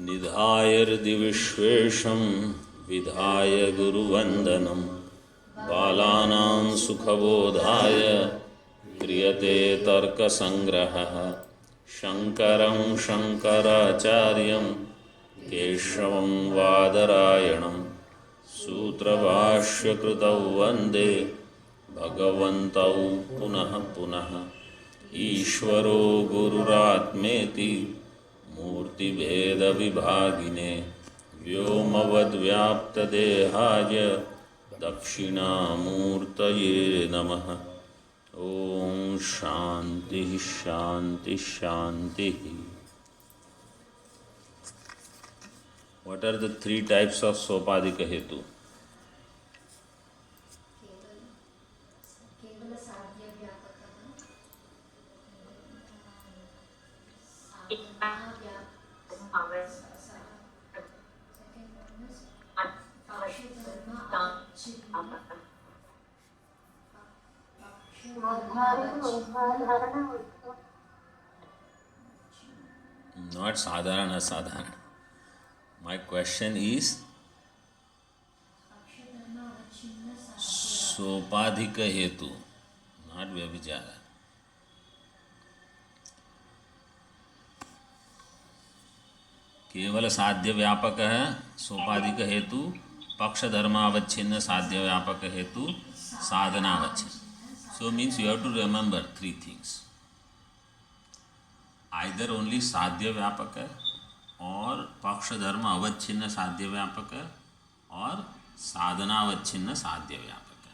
निधाय हृदि विश्वेशं विधाय गुरुवन्दनं बालानां सुखबोधाय क्रियते तर्कसङ्ग्रहः शङ्करं शङ्कराचार्यं केशवं वादरायणं सूत्रभाष्यकृतौ वन्दे भगवन्तौ पुनः पुनः ईश्वरो गुरुरात्मेति मूर्तिभेदविभागिने व्योमवद्व्याप्तदेहाय दक्षिणामूर्तये नमः। ओम शांति शांति शांति। What are the three types of sopadika hetu? Not sadharana sadharana. My question is sopadika hetu, not vyabhichara. केवल साध्य व्यापक है सोपाधिक हेतु, पक्ष धर्मावच्छिन्न साध्य व्यापक हेतु, साधनावच्छिन्न. So means you have to remember three things. Either only साध्य व्यापक है, और पक्ष धर्म अवच्छिन्न साध्य व्यापक है, और साधनावच्छिन्न साध्य व्यापक है.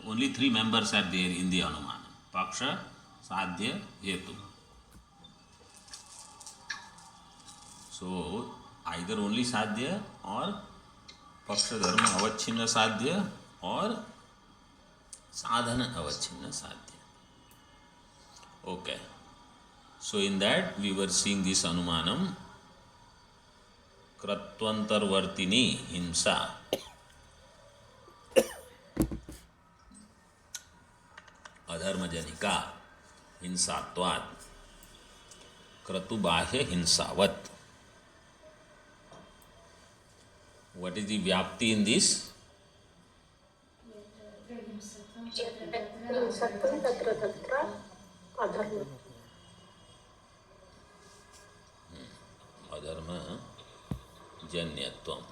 Only three members are there in the अनुमान. पक्ष, साध्य, हेतु. So either only साध्य और पक्ष धर्म अवच्छिन्न साध्य और साधन अवच्छिन्न साध्य. Okay. So in that we were seeing this anumanam कृत्वंतरवर्तिनी हिंसा. अधर्मजनिका हिंसात्वात् क्रतुबाह्य हिंसावत्. What is the vyapti in this? Adharma janyatvam.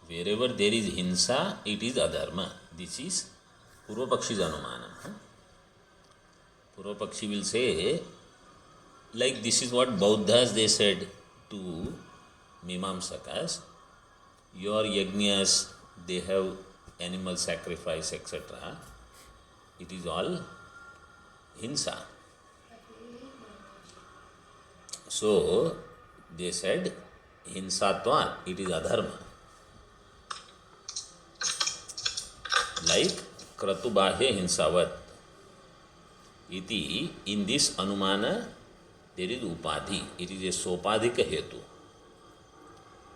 Wherever there is hinsa, it is adharma. This is Purvapakshi Anumanam. Purvapakshi will say, like this is what Bauddhas they said to Mimamsakas. Your yajnas, they have animal sacrifice, etc. It is all hinsa. So they said hinsatvan, it is adharma. Like kratubahya hinsavat. Iti, in this anumana there is upadhi. It is a sopadhika hetu.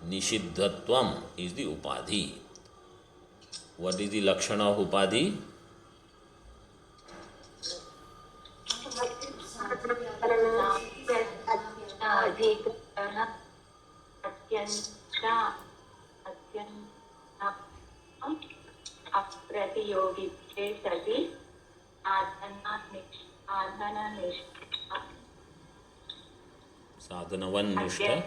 Nishiddhatvam is the upadhi. What is the lakshana of upadhi? Sadhanavan nishta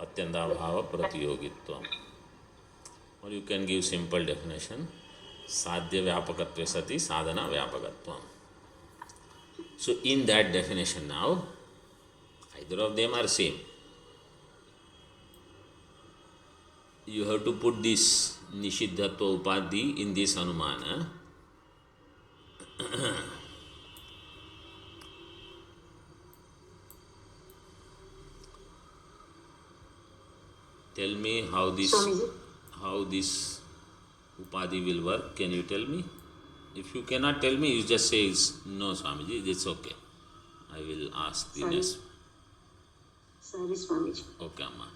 atyandabhava pratiyogitvam. Or you can give simple definition. Sadhya vyapakatve sati sadhana vyapakatvam. So in that definition now, either of them are same. You have to put this nishiddhatva upadhi in this anumana. Tell me how this upadhi will work. Can you tell me? If you cannot tell me, you just say no, Swamiji. It's okay. I will ask the next. Sorry, Swamiji. Okay, Amma.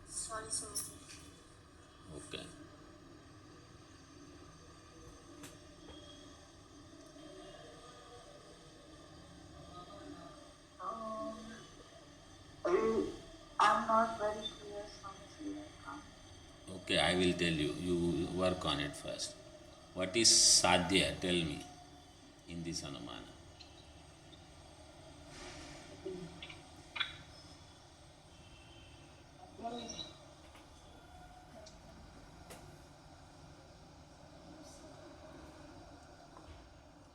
Sorry, Swamiji. Okay. Okay, I will tell you. You work on it first. What is sadhya? Tell me in this anumana.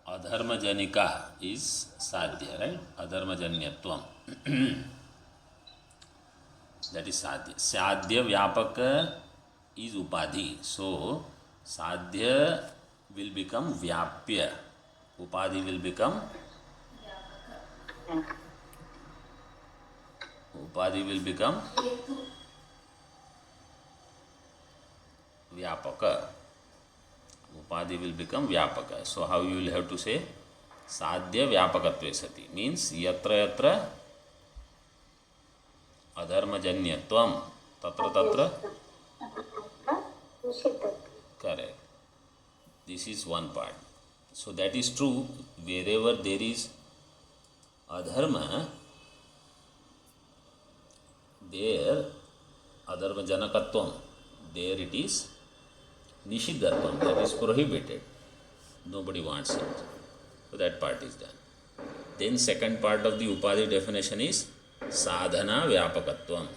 Adharmajanika is sadhya, right? Adharmajanyatvam. That is sadhya. Sadhya vyapaka is upadhi. So, sadhya will become vyapya. Upadhi will become vyapaka. Upadhi will become vyapaka. So, how you will have to say? Sadhya vyapakatve sati. Means yatra yatra adharmajanyatvam tatra tatra. Correct. This is one part. So that is true. Wherever there is adharma, there adharma janakatvam, there it is nishiddhatvam, that is prohibited. Nobody wants it. So that part is done. Then second part of the upadhi definition is sadhana vyapakatvam.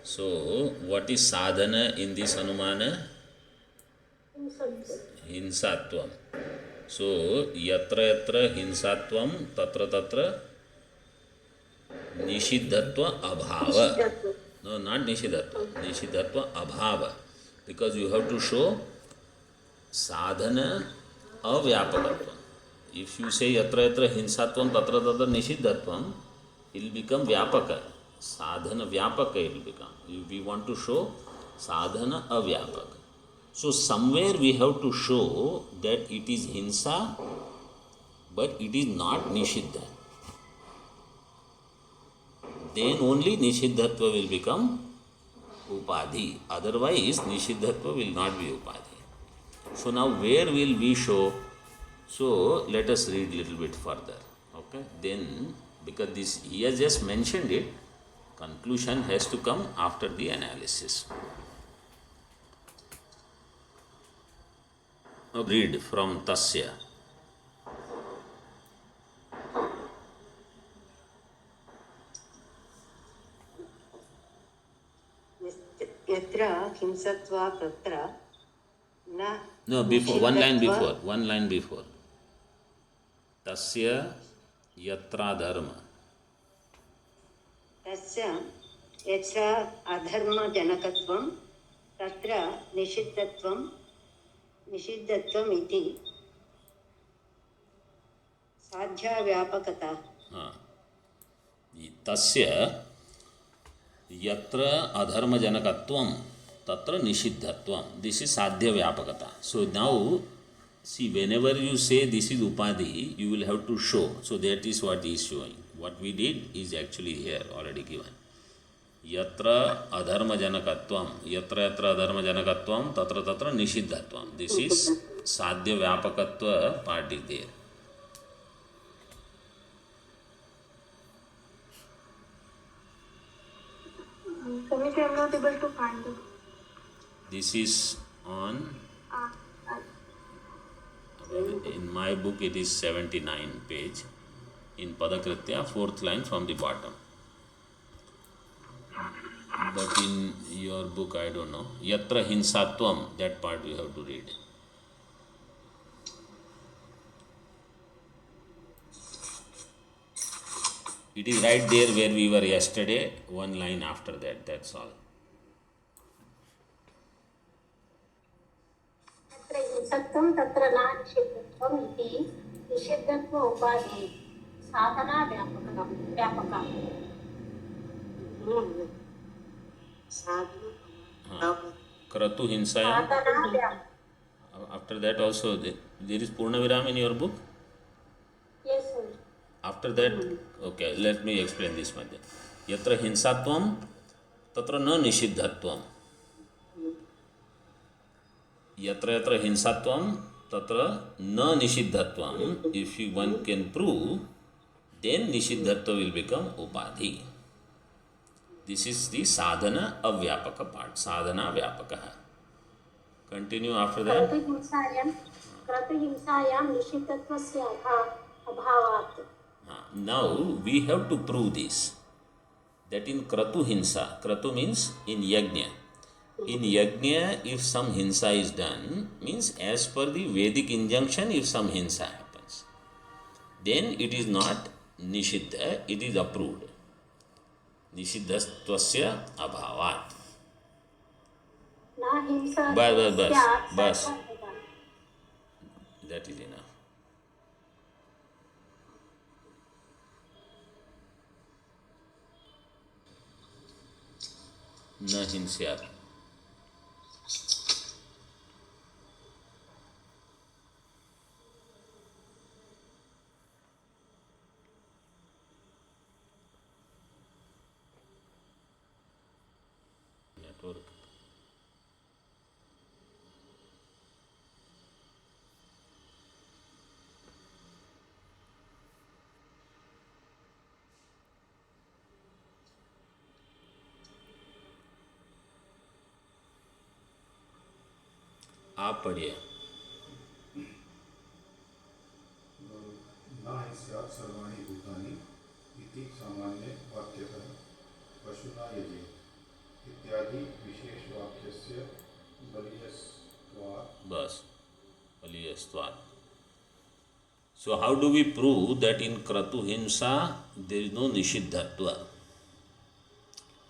So what is sadhana in this anumana? Hinsatvam. So yatra yatra hinsatvam tatra tatra nishiddhatva abhava. No, not nishiddhatva. Nishiddhatva abhava. Because you have to show sadhana avyapakatvam. If you say yatra yatra hinsatvam tatra tatra nishiddhatvam, it will become vyapaka. Sadhana vyapaka it will become. We want to show sadhana avyapaka. So somewhere we have to show that it is hinsa, but it is not nishiddha. Then only nishiddhatva will become upadhi. Otherwise nishiddhatva will not be upadhi. So now where will we show? So let us read little bit further. Okay. Then because this he has just mentioned it, conclusion has to come after the analysis. Now read from Tasya. Yatra hinsatva tatra na. No, before, one line before. Tasya yatra dharma. Tasya yatra adharma janakatvam tatra nishiddhatvam iti sadhya vyapakata. Tasya yatra adharma janakatvam tatra nishiddhatvam. This is sadhya vyapakata. So now see, whenever you say this is upadhi, you will have to show. So that is what he is showing. What we did is actually here already given. Yatra adharma janakatvam, yatra yatra adharma janakatvam, tatra tatra nishiddhatvam. This is sadhya vyapakatva part is there. Swamiji, I am not able to find it. This is on, in my book it is 79 page. In Padakritya, 4th line from the bottom. But in your book, I don't know. Yatra hinsatvam, that part you have to read. It is right there where we were yesterday, one line after that, that's all. सत्यम तत्र न निषिद्धत्वम् इति निषिद्धत्व उपाधि साधना व्यापका. Kratu hinsaya. After that also, there is Purna Viram in your book? Yes, sir. After that, okay, let me explain this madhya. Yatra hinsatvam, tatra na nishiddhatvam. Yatra yatra hinsatvam, tatra na nishiddhatvam. If one can prove, then nishiddhatva will become upadhi. This is the sadhana avyapaka part. Sadhana vyapaka. Continue after that. क्रतुहिंसायां निषिद्धत्वस्य अभावात्. Now we have to prove this. That in kratu hinsa, kratu means in yajna. In yajna, if some hinsa is done, means as per the Vedic injunction, if some hinsa happens, then it is not nishiddha, it is approved. Nishiddhastvasya abhavat. न हिंसा Bas. That is enough. न हिंस्यात्. Network. आप पढ़िए. न स्यात् सर्वाणि भूतानि इति सामान्य वाक्यतः पशुना यजेत् इत्यादि विशेष वाक्यस्य बलीयस्त्वात्. बस. बलीयस्त्वात्. So how do we prove that in kratu hinsa there is no nishiddhatva?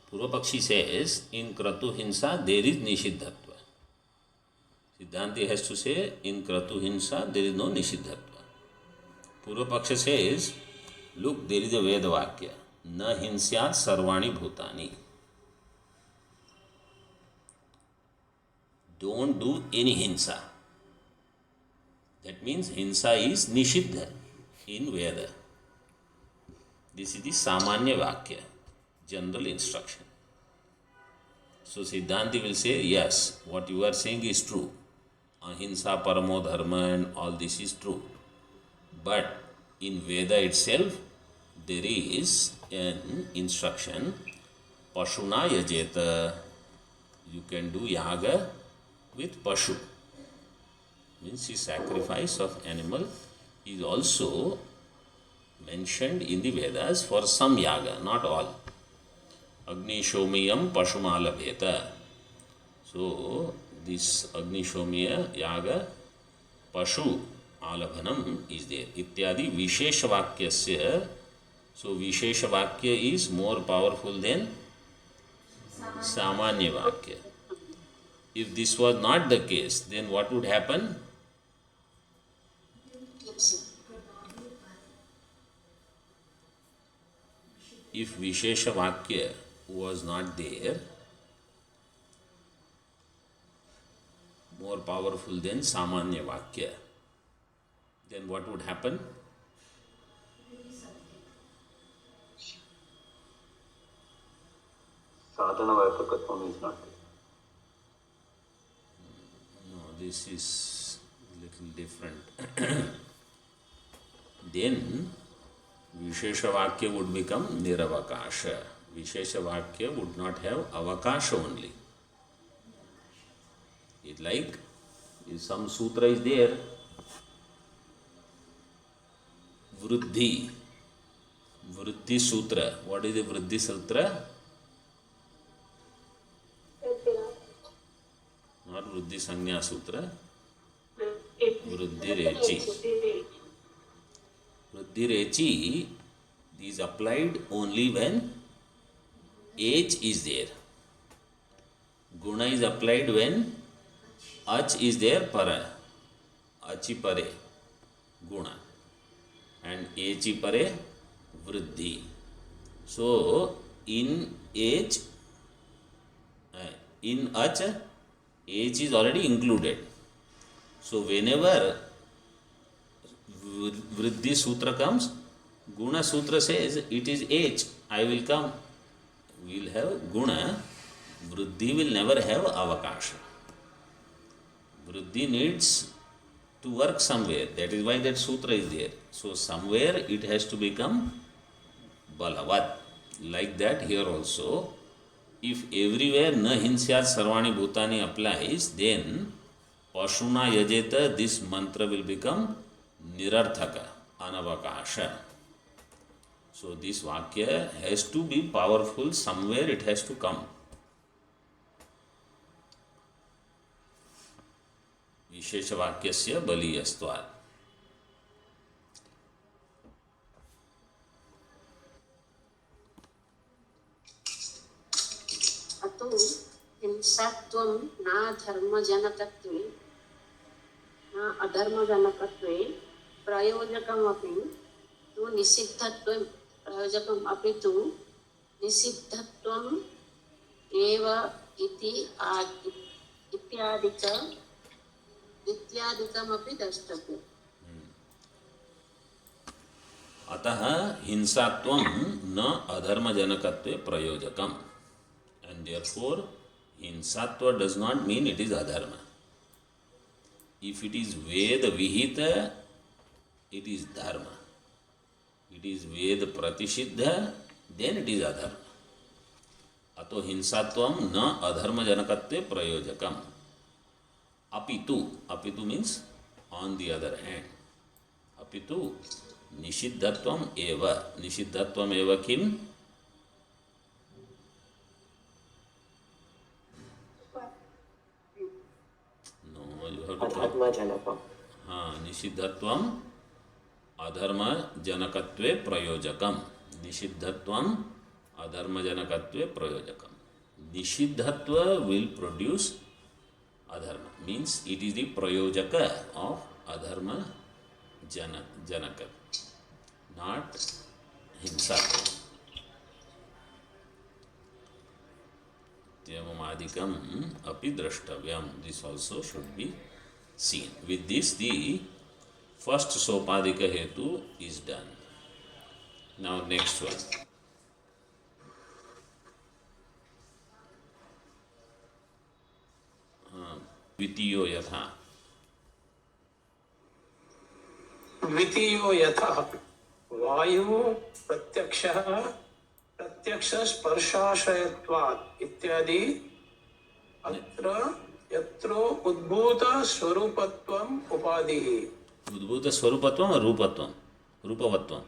Purvapakshi says in kratu hinsa there is nishiddhatva. Siddhanti has to say in kratu hinsa there is no nishiddhatva. Purvapaksha says, look, there is a Veda Vakya. Na hinsyat sarvani bhutani. Don't do any hinsa. That means hinsa is nishiddha in Veda. This is the Samanya Vakya, general instruction. So Siddhanti will say, yes, what you are saying is true. Ahimsa, paramo dharma and all this is true. But in Veda itself, there is an instruction, Pashuna yajeta. You can do yaga with Pashu. Means the sacrifice of animal is also mentioned in the Vedas for some yaga, not all. Agni shomiyam pashumalabheta. So, this Agni shomiya yaga pashu alabhanam is there. Ityadi vishesha vakyasya. So, vishesha vakya is more powerful than samanya vakya. If this was not the case, then what would happen? If Vishesha Vakya was not there, more powerful than Samanya Vakya, then what would happen? Sadhana Vyapakatvam is not there. No, this is little different. Then Vishesha Vakya would become Niravakasha. Vishesha Vakya would not have Avakasha only. It's like if some sutra is there, Vriddhi. Vriddhi Sutra. What is the Vriddhi Sutra? Not Vriddhi Sanya Sutra. Vriddhi Rechi. Vriddhi Rechi is applied only when age is there. Guna is applied when ach is there, para. Achi pare, guna. And echi pare, vriddhi. So, in age, in ach, age is already included. So, whenever Vriddhi Sutra comes, Guna Sutra says it is age. I will come. We will have Guna. Vriddhi will never have Avakasha. Vriddhi needs to work somewhere. That is why that Sutra is there. So, somewhere it has to become Balavat. Like that, here also, If everywhere na hinsyat sarvani bhutani applies, then Pashuna yajeta, this mantra will become nirarthaka, anavakasha. So this vakya has to be powerful, somewhere it has to come. विशेष वाक्यस्य बलीयस्त्वात्. अतो हिंसात्वं न धर्मजनकत्वे न अधर्मजनकत्वे प्रयोजकमपि तु निषिद्धत्वं प्रयोजकम् अपि तु निषिद्धत्वम् एव इत्यादिकमपि द्रष्टव्यम्. अतः हिंसात्वं न अधर्मजनकत्वे प्रयोजकम्. And therefore, hinsatva does not mean it is adharma. If it is Veda vihita, it is dharma. It is Veda pratisiddha, then it is adharma. Ato hinsatvam na adharma janakatve prayojakam. Apitu means on the other hand. Apitu nishiddhatvam eva. Nishiddhatvam eva kim? No, you have to talk. अधर्मजनकम्. निषिद्धत्वम् अधर्मजनकत्वे प्रयोजकम्. निषिद्धत्वम् अधर्मजनकत्वे प्रयोजकम्. Nishiddhatva will produce adharma, means it is the prayojaka of adharma janaka, not हिंसा. Tyavamadikam api drashtavyam. This also should be seen. With this, the first sopadika hetu is done. Now next one. द्वितीयो यथा. द्वितीयो यथा वायुः प्रत्यक्षः प्रत्यक्षस्पर्शाश्रयत्वात् इत्यादि अत्र यत्र उद्भूत स्वरूपत्वम् उपाधिः. उद्भूत स्वरूपत्वम और रूपत्वम, रूपवत्वम,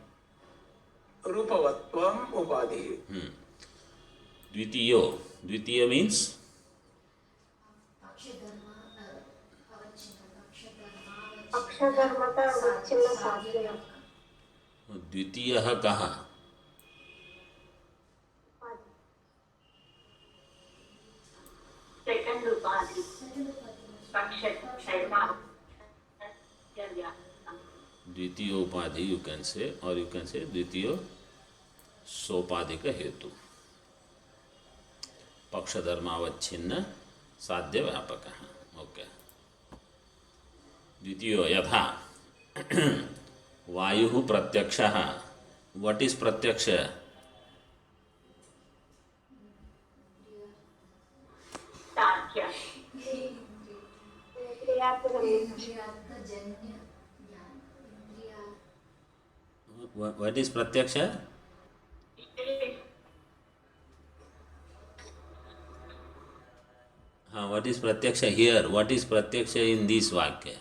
रूपवत्वम् उपाधिः. द्वितीयो, द्वितीय मीन्स अक्षधर्मता विच्छिन्न साध्य. द्वितीय कहा? सेकंड उपाधि. द्वितीय उपाधि यू कैन से, और यू कैन से द्वितीय सोपाधिक हेतु. पक्ष धर्मावच्छिन्न साध्य व्यापक. ओके. द्वितीय यथा वायु प्रत्यक्ष. व्हाट इज प्रत्यक्ष? What is pratyaksha? What is pratyaksha here? What is pratyaksha in this vakya?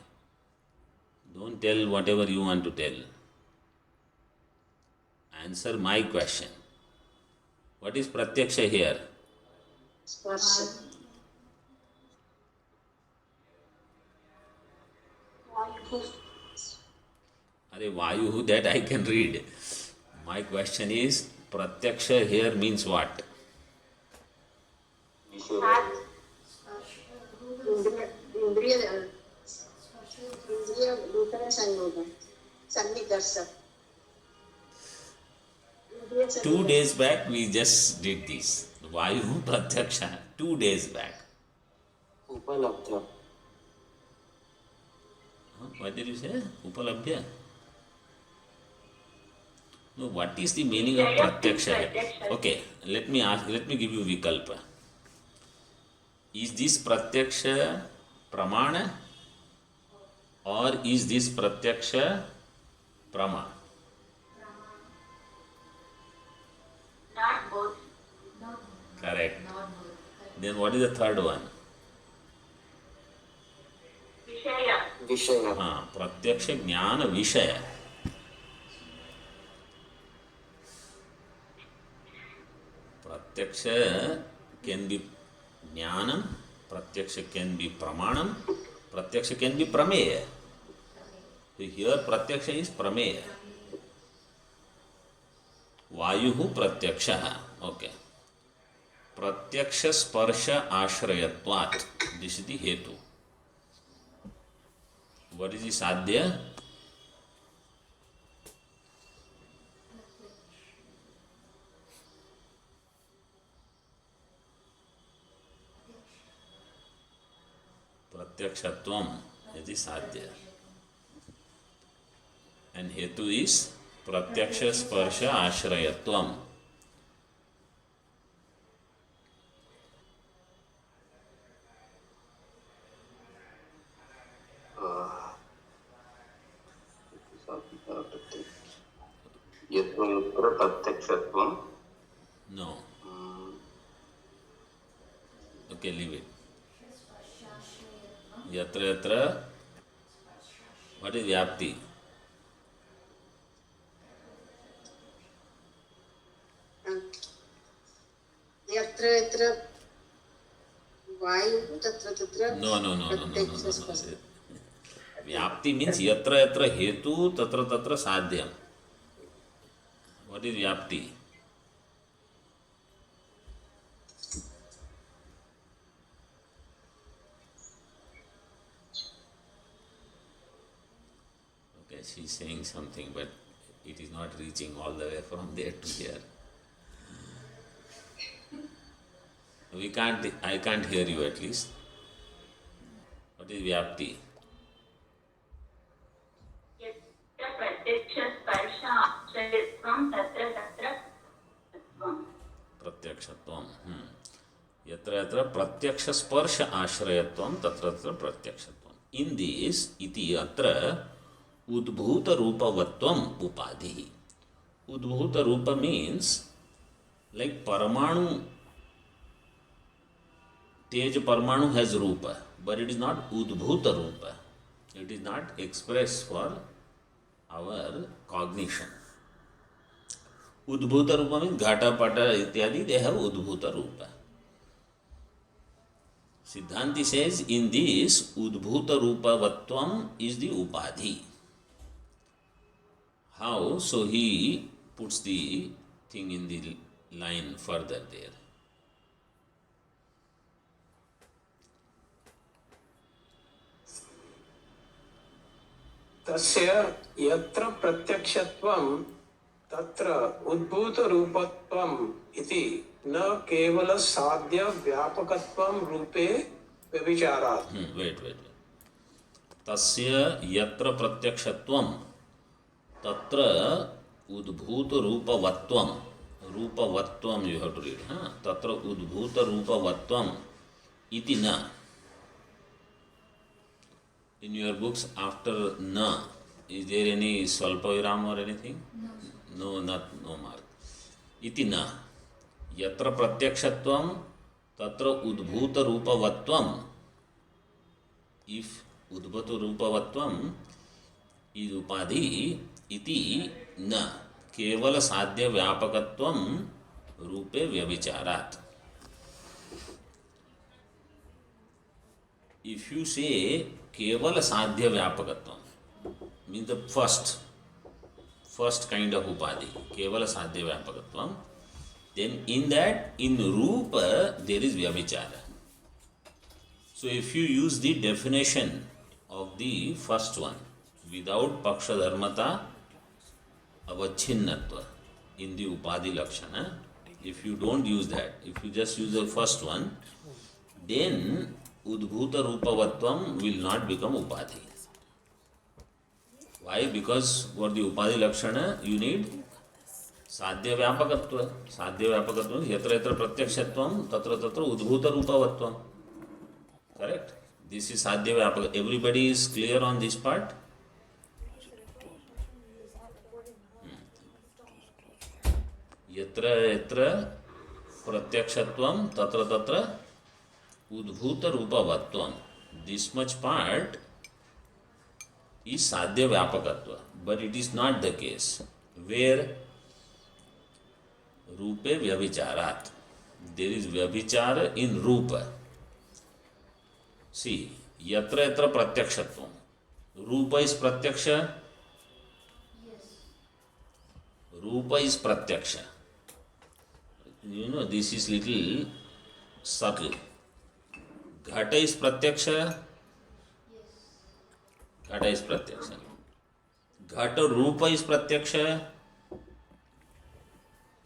Don't tell whatever you want to tell. Answer my question. What is pratyaksha here? स्पर्श. Vayu, that I can read. My question is, pratyaksha here means what? इंद्रिय नूतन संयोग सन्निकर्ष. 2 days back we just did this. Vayu pratyaksha. 2 days back. उपलब्ध. What did you say? Upalabdhya? No, what is the meaning of pratyaksha? Okay, let me give you vikalpa. Is this pratyaksha pramana or is this pratyaksha prama? Not both. Correct. Then what is the third one? विषय हाँ, प्रत्यक्ष ज्ञान विषय. प्रत्यक्ष can be jnanam, pratyaksha can be pramanam, pratyaksha can be prameya. So here pratyaksha is prameya. Vayuhu pratyaksha. Okay. Pratyaksha sparsha ashrayatvat. This is the hetu. What is the sadhya? Pratyakshatvam is the sadhya. And hetu is pratyaksha sparsha ashrayatvam. यत्र यत्र प्रत्यक्षत्वं No. Okay, leave it. Yatra yatra. What is vyapti? यत्र यत्र वायुः तत्र तत्र No. प्रत्यक्षस्पर्श. Vyapti means yatra yatra hetu tatra tatra sadhyam. What is vyapti? Okay, she's saying something, but it is not reaching all the way from there to here. I can't hear you at least. What is vyapti? प्रत्यक्षत्वम. यत्र यत्र प्रत्यक्ष स्पर्श आश्रयत्वम तत्र तत्र प्रत्यक्षत्वम. In this iti atra udbhuta रूपवत्वम उपाधि. Udbhuta रूpa means like Paramanu. Tej Paramanu has rupa, but it is not udbhuta rupa. It is not expressed for our cognition. Udbhuta rupa means ghata, pata, ityadi, they have udbhuta rupa. Siddhanti says in this udbhuta rupa vatvam is the upadhi. How? So he puts the thing in the line further there. तस्य यत्र प्रत्यक्षत्वं तत्र उद्भूतरूपत्वम् इति न केवल साध्य व्यापकत्वं रूपे व्यभिचारात्. Wait. तस्य यत्र प्रत्यक्षत्वं तत्र उद्भूत रूपवत्वं. रूपवत्वं you have to read. तत्र उद्भूत रूपवत्वं इति न. In your books after na, is there any swalpa viram or anything? No mark. Iti na. Yatra pratyakshatvam tatra udbhuta rupavatvam. If udbhuta rupavatvam is upadhi, iti na. Kevala sadhya vyapakatvam rupe vyavicharat. If you say kevala sadhya vyapakatvam means the first kind of upadhi, kevala sadhya vyapakatvam, then in that, in rupa, there is vyabhichara. So if you use the definition of the first one without paksha dharmata avacchinnatva in the upadhi lakshana, if you don't use that, if you just use the first one, then udbhuta rupavatvam will not become upadhi. Why? Because for the upadhi lakshana you need sadhya vyapakatva. Sadhya vyapakatva yatra yatra pratyakshatvam tatra tatra udbhuta rupavatvam. Correct? This is sadhya vyapakatva. Everybody is clear on this part? Yatra yatra pratyakshatvam tatra tatra udbhuta rupavatvam. This much part is sadhya vyapakatva, but it is not the case where rupe vyabhicharat. There is vyabhichara in rupa. See, yatra yatra pratyakshatvam. Rupa is pratyaksha. Rupa is pratyaksha. You know, this is little subtle. Ghata is pratyaksha. Ghata is pratyaksha. Ghata rupa is pratyaksha.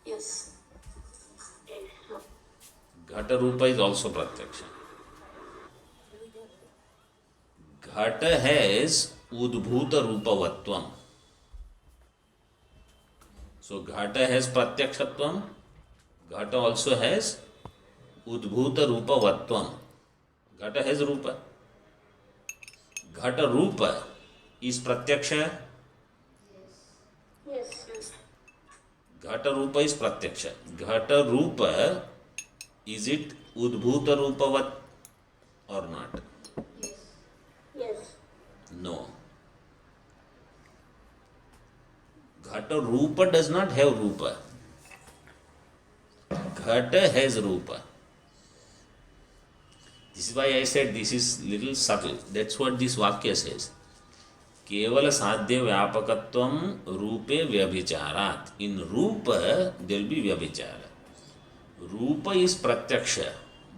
Yes. Ghata rupa is also pratyaksha. Ghata has udbhuta rupavatvam. So Ghata has pratyakshatvam. Ghata also has udbhuta rupavatvam. Ghata has rupa. Ghata rupa is pratyaksha. Yes. Yes. Ghata rupa is pratyaksha. Ghata rupa, is it udbhuta rupavat or not? Yes. No. Ghata rupa does not have rupa. Ghata has rupa. This is why I said this is little subtle. That's what this Vakya says. Kevala sadhya vyapakatvam rupe vyabhicharat. In rupa, there will be vyabhichara. Rupa is pratyaksha,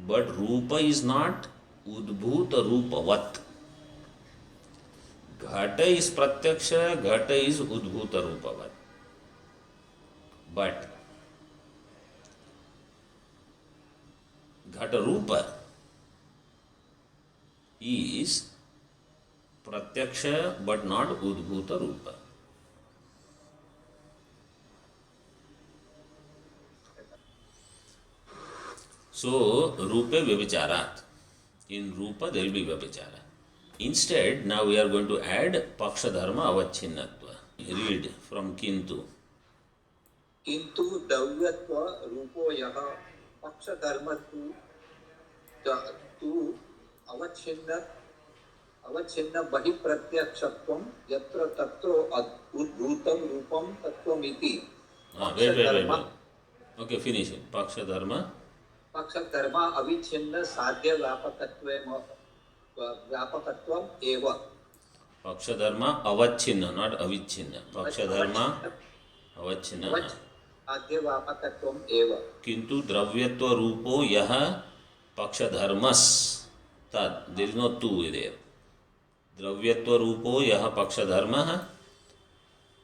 but rupa is not udbhuta rupavat. Ghata is pratyaksha, ghata is udbhuta rupavat. But ghata rupa is pratyaksha but not udbhuta rupa. So, rupe vyabhicharat. In rupa there will be vyabhichara. Instead, now we are going to add paksha dharma avacchinnatva. Read from Kintu. किंतु द्रव्यत्व रूपो यः पक्षधर्म तु अवच्छिन्न बहिप्रत्यक्षत्वं यत्र तत्रो उद्भूतं रूपं तत्त्वमिति Wait. Okay, finish it. Paksha dharma. पक्षधर्म अविच्छिन्न साध्य व्यापकत्वम एव. Paksha dharma avachinna, not avichinna. Paksha dharma avachinna. साध्य व्यापकत्वम एव. किंतु द्रव्यत्व रूपो यह paksha dharmas. Tad, there is no two there. द्रव्यत्व रूपो यह paksha dharma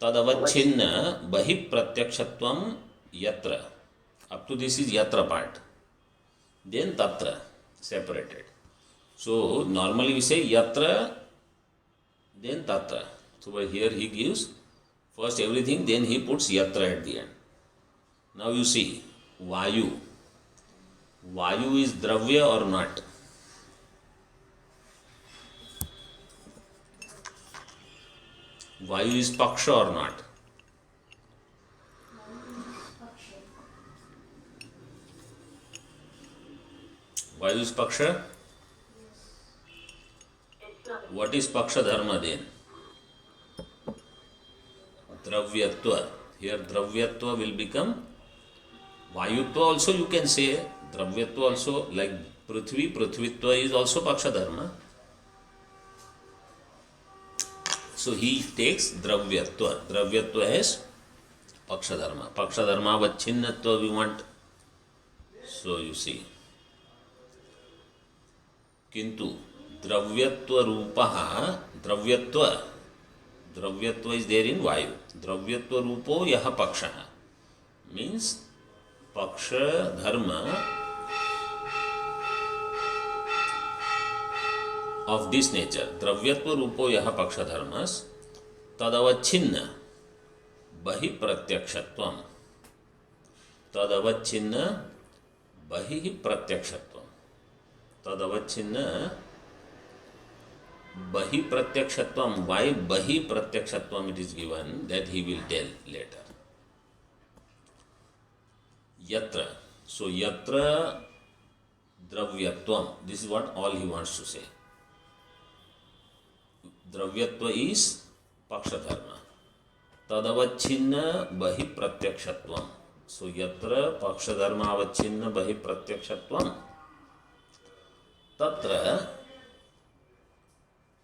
tad avachinna bahi pratyakshत्वम yatra. Up to this is yatra part. Then tatra, separated. So normally we say yatra, then tatra. So here he gives first everything, then he puts yatra at the end. Now you see, vayu. Vayu is dravya or not? Vayu is paksha or not? Vayu is paksha? What is paksha dharma then? Dravyatva. Here dravyatva will become vayutva also you can say. Dravyatva also like prithvi. Prithvitva is also paksha dharma. So he takes dravyatva. Dravyatva is paksha dharma. Paksha dharma vacchinnatva we want. So you see. Kintu द्रव्यत्व रूपः द्रव्यत्व is there in vayu. द्रव्यत्व रूपो यह पक्षः means paksha dharma of this nature. द्रव्यत्व रूपो यह paksha dharmas तदवच्छिन्न बहि प्रत्यक्षत्वम. तदवच्छिन्न बहि प्रत्यक्षत्वम. तदवच्छिन्न Bahi pratyakshatvam. Why Bahi pratyakshatvam it is given, that he will tell later. Yatra. So Yatra Dravyatvam. This is what all he wants to say. Dravyatva is paksha dharma. Tadavachinna bahi pratyakshatvam. So yatra paksha dharma avachinna bahi pratyakshatvam. Tatra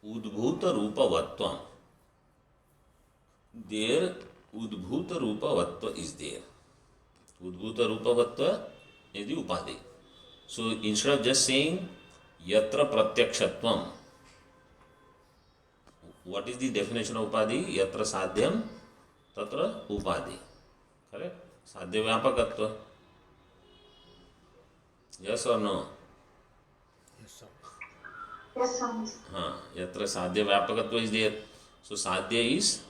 udbhuta rupavatvam. There udbhuta rupavatva is there. Udbhuta rupavatva is the upadhi. So instead of just saying yatra pratyakshatvam, what is the definition of upadhi? Yatra sadhyam tatra upadhi. Correct? Sadhya vyapakatva. Yes or no? Yes, Swami. Yatra sadhya vyapakatva is there. So sadhya is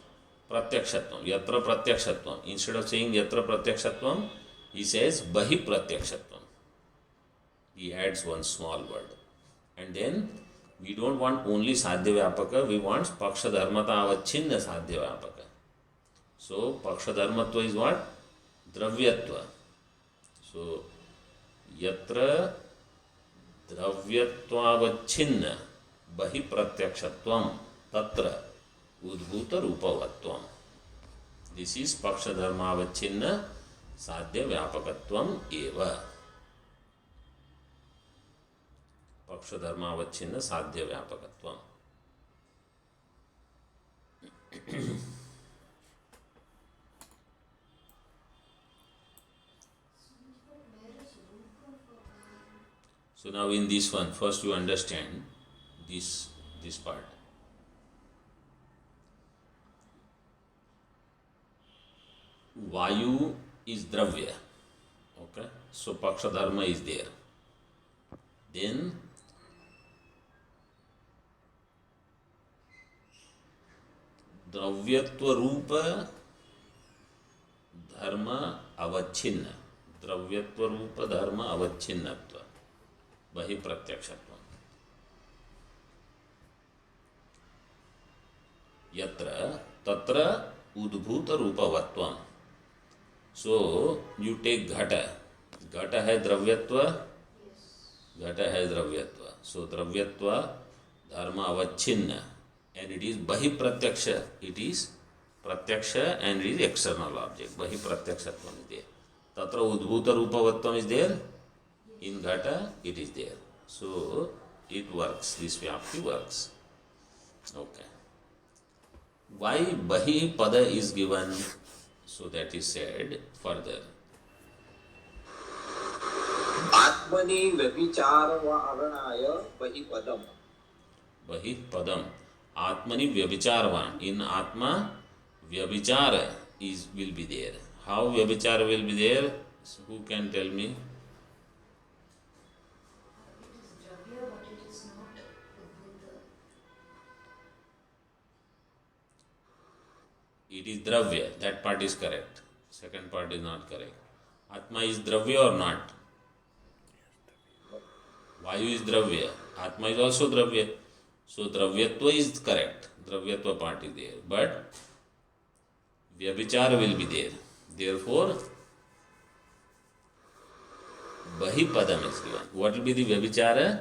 pratyakshatvam. Yatra pratyakshatvam. Instead of saying yatra pratyakshatvam, he says bahi pratyakshatvam. He adds one small word. And then we don't want only sadhya vyapaka, we want paksha dharmata avachinna sadhya vyapaka. So paksha dharmatva is what? Dravyatva. So yatra dravyatva bahi pratyakshatvam tatra udbhuta rupavatvam. This is paksha dharma avachinna sadhya vyapakatvam eva. Paksha dharma avachinna sadhya vyapakatvam. So now in this one, first you understand this part. Vayu is dravya. Okay? So paksha dharma is there. Then द्रव्यत्व रूप धर्म अवच्छिन्न. द्रव्यत्व रूप धर्म अवच्छिन्नत्व बहि प्रत्यक्षत्व. यत्र तत्र उद्भूत रूपवत्वम. सो यू टेक घट. घट है द्रव्यत्व, घट है द्रव्यत्व. सो द्रव्यत्व धर्म अवच्छिन्न and it is bahi pratyaksha. It is pratyaksha and it is external object. Bahi pratyakshatvam is there. Tatra udbhuta rupavatvam is there. In ghata it is there. So it works. This vyapti works. Okay. Why bahi pada is given? So that is said further. आत्मनि व्यभिचार वारणाय बहि पदम. Bahi padam. Atmani vyabhicharavan. In Atma, vyabhichara will be there. How vyabhichara will be there? So who can tell me? It is dravya. That part is correct. Second part is not correct. Atma is dravya or not? Vayu is dravya. Atma is also dravya. So dravyatva is correct. Dravyatva part is there. But vyabhichara will be there. Therefore, bahi padam is given. What will be the vyabhichara?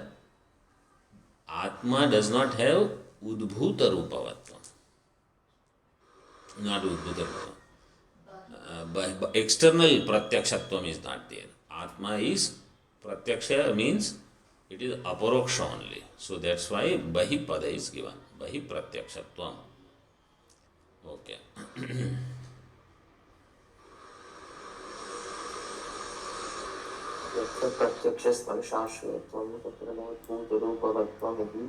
Atma does not have udbhuta rupavatva. Not udbhuta rupavatva. External pratyakshatvam is not there. Atma is pratyaksha means it is aparoksha only. So that's why bahi pada is given. Bahi pratyakshatvam. Okay. यत्र प्रत्यक्ष स्पर्शाश्रयत्वं तत्र भूतरूपवत्वम् इति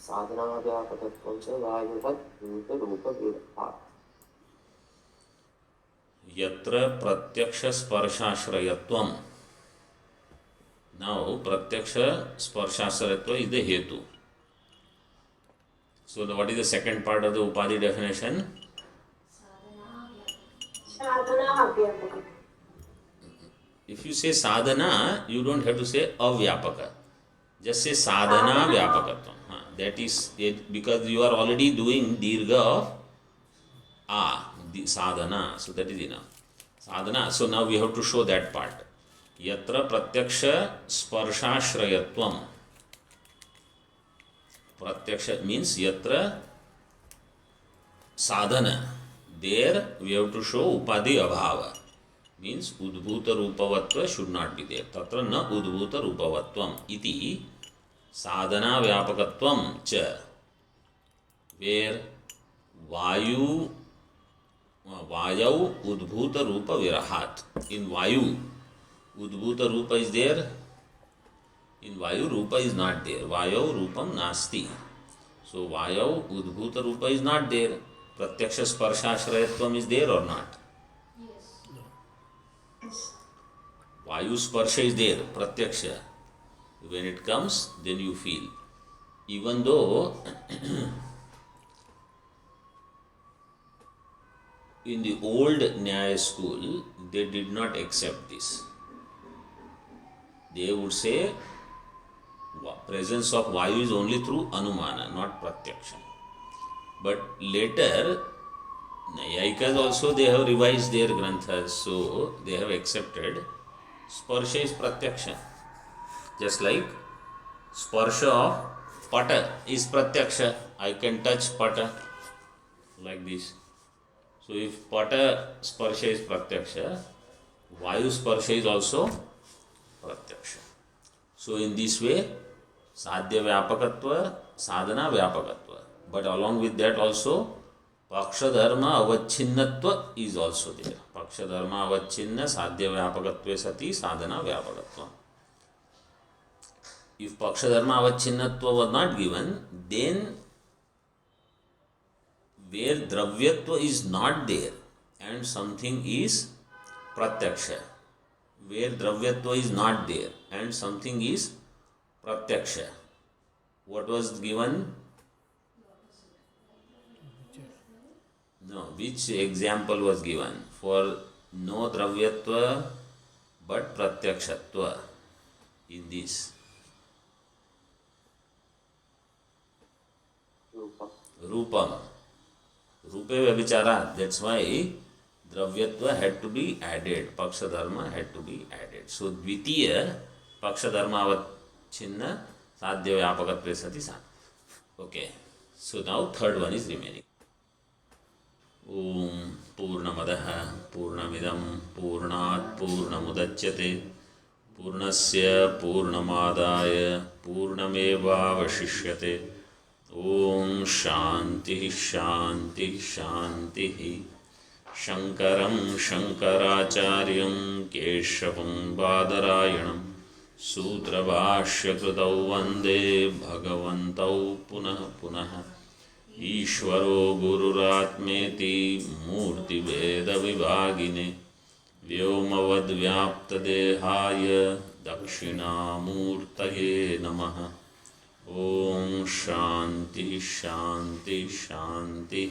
साधनाव्यापकत्वं च वायुवत् भूतरूपविभात्. यत्र प्रत्यक्ष स्पर्शाश्रयत्वम. Now pratyaksha sparshasrayatva is the hetu. So what is the second part of the upadhi definition? Sadhana vyapaka. If you say sadhana, you don't have to say avyapaka. Just say sadhana vyapakatvam. That is it, because you are already doing dirgha of the sadhana. So that is enough. Sadhana. So now we have to show that part. यत्र प्रत्यक्ष स्पर्शाश्रयत्वम, प्रत्यक्ष means यत्र sadhana, there we have to show upadhi abhava, means udbhuta rupavatva should not be there. Tatra na udbhuta rupavatvam iti sadhana vyapakatvam cha, where vayau udbhuta rupa virahat. In vayu udbhuta rupa is there, in vayu rupa is not there. Vayau rupam nasti, so vayau udbhuta rupa is not there. Pratyaksha sparshashrayatvam is there or not? Vayu sparsha is there, pratyaksha. When it comes, then you feel. Even though in the old Nyaya school, they did not accept this. They would say presence of Vayu is only through Anumana, not Pratyaksha. But later, Nayayikas also, they have revised their granthas, so they have accepted Sparsha is Pratyaksha. Just like Sparsha of Pata is Pratyaksha. I can touch Pata like this. So if Pata Sparsha is Pratyaksha, Vayu Sparsha is also Pratyaksha. So in this way, Sadhya Vyapakatva, Sadhana Vyapakatva. But along with that also, Paksha Dharma Avacchinnatva is also there. Paksha Dharma Avachinna Sadhya Vyapakatve Sati Sadhana Vyapakatva. If Paksha Dharma Avacchinnatva was not given, then where Dravyatva is not there and something is Pratyaksha, where Dravyatva is not there and something is Pratyaksha, what was given? No, which example was given for no Dravyatva but Pratyakshatva in this? Rupam. Rupe Vyabhichara. That's why Dravyatva had to be added. Paksha Dharma had to be added. So Dvitiya Paksha Dharma Avachinna Sadhya Vyapakatve Sati Sadhana. Okay. So now third one is remaining. Om Purnamadaha Purnamidam Purnat Purnamudachyate Purnasya Purnamadaya Purnamevavashishyate. Om Shanti Shanti Shanti. Shankaram Shankaracharyam Keshavam Badarayanam Sutrabhashya Kritau Vande Bhagavantau Punah Punah. Ishvaro Gururatmeti Murti Veda Vivagine Vyomavad Vyapta Dehaya Dakshinamurtaye Namaha. Om Shanti Shanti Shanti.